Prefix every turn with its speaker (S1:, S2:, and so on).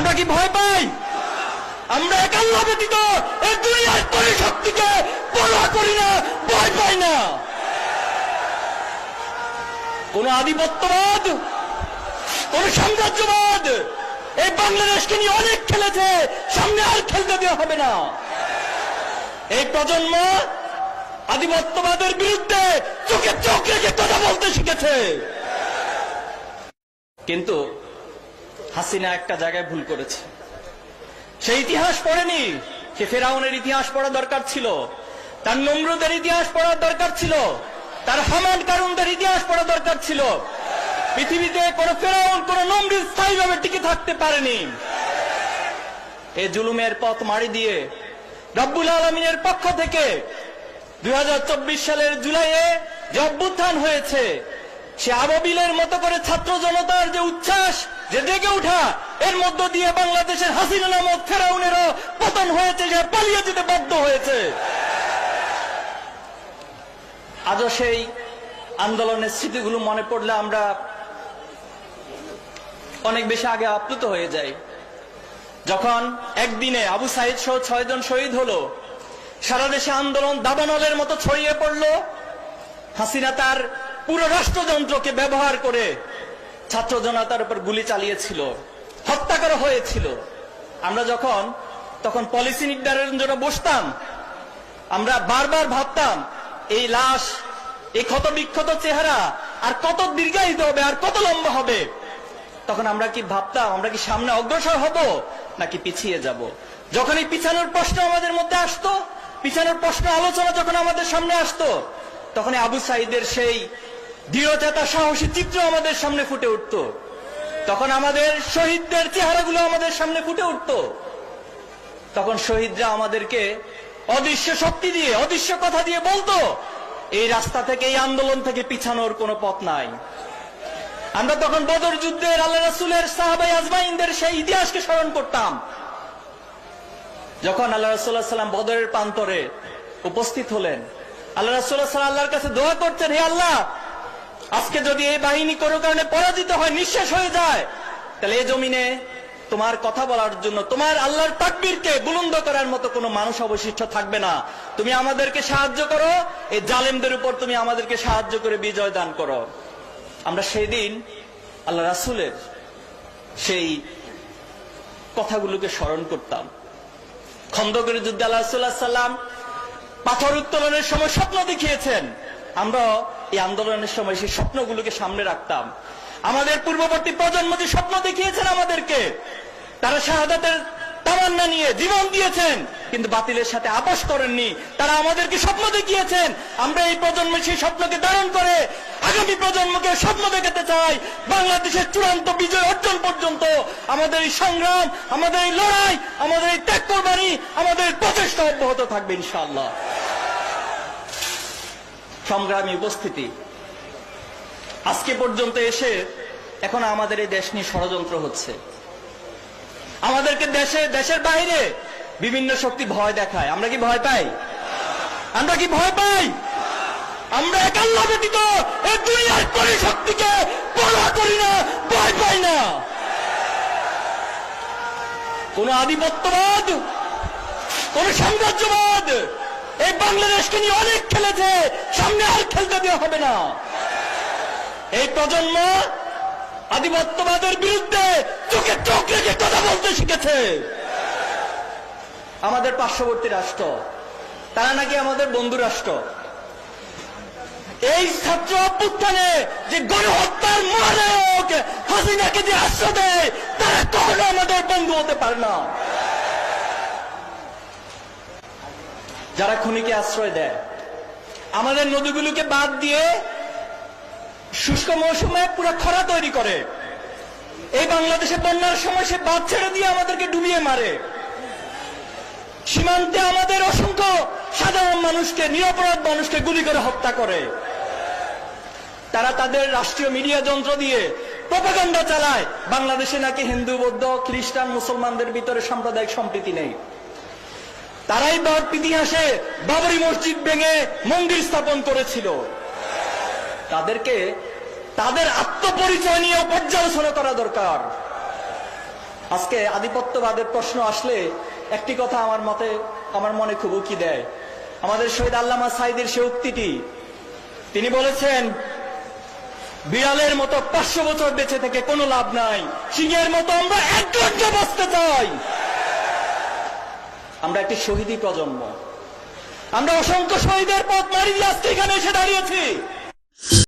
S1: আমরা কি ভয় পাই? আমরা এক আল্লাহ ব্যতীত এই দুনিয়ার কোন শক্তিকে পরোয়া করি না, ভয় পাই না। কোন আধিপত্যবাদ, কোন সাম্রাজ্যবাদ এই বাংলাদেশকে নিয়ে অনেক খেলেছে, সামনে আর খেলতে দেওয়া হবে না। এই প্রজন্ম আধিপত্যবাদের বিরুদ্ধে চোখে চোখ রেখে কথা বলতে শিখেছে। কিন্তু হাসিনা একটা জায়গায় ভুল করেছে। সে ইতিহাস পড়েনি। সে ফেরাউনের ইতিহাস পড়া দরকার ছিল, তার নমরুদের ইতিহাস পড়ার দরকার ছিল, তার হামান কারুনদের ইতিহাস পড়া দরকার ছিল। পৃথিবীতে কোন ফেরাউন, কোন নমরুদ স্থায়ীভাবে টিকে থাকতে পারেনি। এই জুলুমের পথ মারি দিয়ে রব্বুল আলামিনের পক্ষ থেকে 2024 সালের জুলাইয়ে যে অভ্যুত্থান হয়েছে, সে আবাবিলের মতো করে ছাত্র জনতার যে উচ্ছ্বাস, যে জেগে উঠা, এর মধ্য দিয়ে বাংলাদেশের হাসিনা নামক ফেরাউনেরও পতন হয়েছে, সে পালিয়ে যেতে বাধ্য হয়েছে। আজও সেই আন্দোলনের স্মৃতিগুলো মনে পড়লে আমরা অনেক বেশি আগে আপ্লুত হয়ে যাই। যখন একদিনে আবু সাইদ সহ 6 জন শহীদ হলো, সারা দেশে আন্দোলন দাবানলের মতো ছড়িয়ে পড়ল। হাসিনা তার পুরো রাষ্ট্রযন্ত্রকে ব্যবহার করে ছাত্র জনতার উপর গুলি চালিয়েছিল, হত্যা করা হয়েছিল। আমরা তখন পলিসি নির্ধারণের জন্য বসতাম, আমরা বারবার ভাবতাম এই লাশ, এই ক্ষত বিক্ষত চেহারা আর কত দীর্ঘায়িত হবে, আর কত লম্বা হবে। তখন আমরা কি ভাবতাম, আমরা কি সামনে অগ্রসর হব নাকি পিছিয়ে যাব? যখন এই পিছানোর প্রশ্ন আমাদের মধ্যে আসতো, পিছানোর প্রশ্ন আলোচনা যখন আমাদের সামনে আসতো, তখন আবু সাইদের সেই দৃঢ়চেতা সাহসী চিত্র আমাদের সামনে ফুটে উঠত। তখন আমাদের শহীদদের চেহারাগুলো আমাদের সামনে ফুটে উঠত। তখন শহীদরা আমাদেরকে অদৃশ্য শক্তি দিয়ে, অদৃশ্য কথা দিয়ে বলতো, এই রাস্তা থেকে, এই আন্দোলন থেকে পিছানোর কোনো পথ নাই। আমরা তখন বদর যুদ্ধের আল্লাহ রাসূলের সাহাবায়ে আজমাইনদের সেই ইতিহাসকে স্মরণ করতাম। যখন আল্লাহ রাসূল সাল্লাল্লাহু আলাইহি ওয়াসাল্লাম বদরের প্রান্তরে উপস্থিত হলেন, আল্লাহ রাসূল সাল্লাল্লাহু আলাইহি ওয়াসাল্লাম আল্লাহর কাছে দোয়া করতেন, হে আল্লাহ, আজকে যদি এই বাহিনী কোনো কারণে পরাজিত হয়, নিঃশেষ হয়ে যায়, তাহলে এই জমিনে তোমার কথা বলার জন্য, তোমার আল্লাহর তাকবীরকে বুলন্দ করার মতো কোনো মানুষ অবশিষ্ট থাকবে না। তুমি আমাদেরকে সাহায্য করো, এই জালেমদের উপর তুমি আমাদেরকে সাহায্য করে বিজয় দান করো। আমরা সেই দিন আল্লাহ রাসূলের সেই কথাগুলোকে স্মরণ করতাম। খন্দকের যুদ্ধে আল্লাহ রাসূল সাল্লাল্লাহু আলাইহি ওয়াসাল্লাম পাথর উত্তোলনের সময় স্বপ্ন দেখিয়েছেন। আমরা এই আন্দোলনের সময় সেই স্বপ্নগুলোকে সামনে রাখতাম। আমাদের পূর্ববর্তী প্রজন্ম যে স্বপ্ন দেখিয়েছেন আমাদেরকে, তারা শাহাদাতের তামান্না নিয়ে জীবন দিয়েছেন, কিন্তু বাতিলের সাথে আপোষ করেননি। তারা আমাদেরকে স্বপ্ন দেখিয়েছেন। আমরা এই প্রজন্মে সেই স্বপ্নকে ধারণ করে আগামী প্রজন্মকে স্বপ্ন দেখাতে চাই। বাংলাদেশের চূড়ান্ত বিজয় অর্জন পর্যন্ত আমাদের এই সংগ্রাম, আমাদের এই লড়াই, আমাদের এই ত্যাগ কোরবানি, আমাদের প্রচেষ্টা অব্যাহত থাকবে ইনশাআল্লাহ। সংগ্রামী উপস্থিতি, আজকে পর্যন্ত এসে এখন আমাদের এই দেশ নিয়ে ষড়যন্ত্র হচ্ছে। আমাদেরকে দেশের বাইরে বিভিন্ন শক্তি ভয় দেখায়। আমরা কি ভয় পাই? আমরা কি ভয় পাই? আমরা এক আল্লাহ ব্যতীত এই দুনিয়ার কোন শক্তিকে পরোয়া করি না, ভয় পাই না। কোন আধিপত্যবাদ, কোন সাম্রাজ্যবাদ এই বাংলাদেশকে নিয়ে অনেক খেলেছে, সামনে আর খেলতে দেওয়া হবে না। এই প্রজন্ম আধিপত্যবাদের বিরুদ্ধে চোখে চোখ রেখে কথা বলতে শিখেছে। আমাদের পার্শ্ববর্তী রাষ্ট্র, তারা নাকি আমাদের বন্ধু রাষ্ট্র। এই ছাত্র অভ্যুত্থানে যে গণহত্যার মহানায়ক হাসিনাকে যে আশ্রয় দেয়, তারা কখনো আমাদের বন্ধু হতে পারে না। যারা খুনিকে আশ্রয় দেয়, আমাদের নদীগুলোকে বাদ দিয়ে শুষ্ক মৌসুমে পুরো খরা তৈরি করে, এই বাংলাদেশে বন্যার সময় সে বাঁধ ছেড়ে দিয়ে আমাদেরকে ডুবিয়ে মারে, সীমান্তে আমাদের অসংখ্য সাধারণ মানুষকে, নিরপরাধ মানুষকে গুলি করে হত্যা করে। তারা তাদের রাষ্ট্রীয় মিডিয়া যন্ত্র দিয়ে প্রপাগান্ডা চালায় বাংলাদেশে নাকি হিন্দু, বৌদ্ধ, খ্রিস্টান, মুসলমানদের ভিতরে সাম্প্রদায়িক সম্প্রীতি নেই। তারাই ইতিহাসে বাবরি মসজিদ ভেঙে মন্দির স্থাপন করেছিল। তাদেরকে তাদের আত্মপরিচয় নিয়ে পর্যালোচনা করা দরকার। আজকে আধিপত্যবাদের প্রশ্ন আসলে একটি কথা আমার মনে খুব উকি দেয়। আমাদের শহীদ আল্লামা সাঈদীর সে উক্তিটি, তিনি বলেছেন, বিড়ালের মতো 500 বছর বেঁচে থেকে কোনো লাভ নাই, সিংহের মতো আমরা 1 ঘন্টা বাঁচতে চাই। আমরা একটি শহীদী প্রজন্ম, আমরা অসংখ্য শহীদের পথ মারি দিয়ে আজকে এখানে এসে দাঁড়িয়েছি।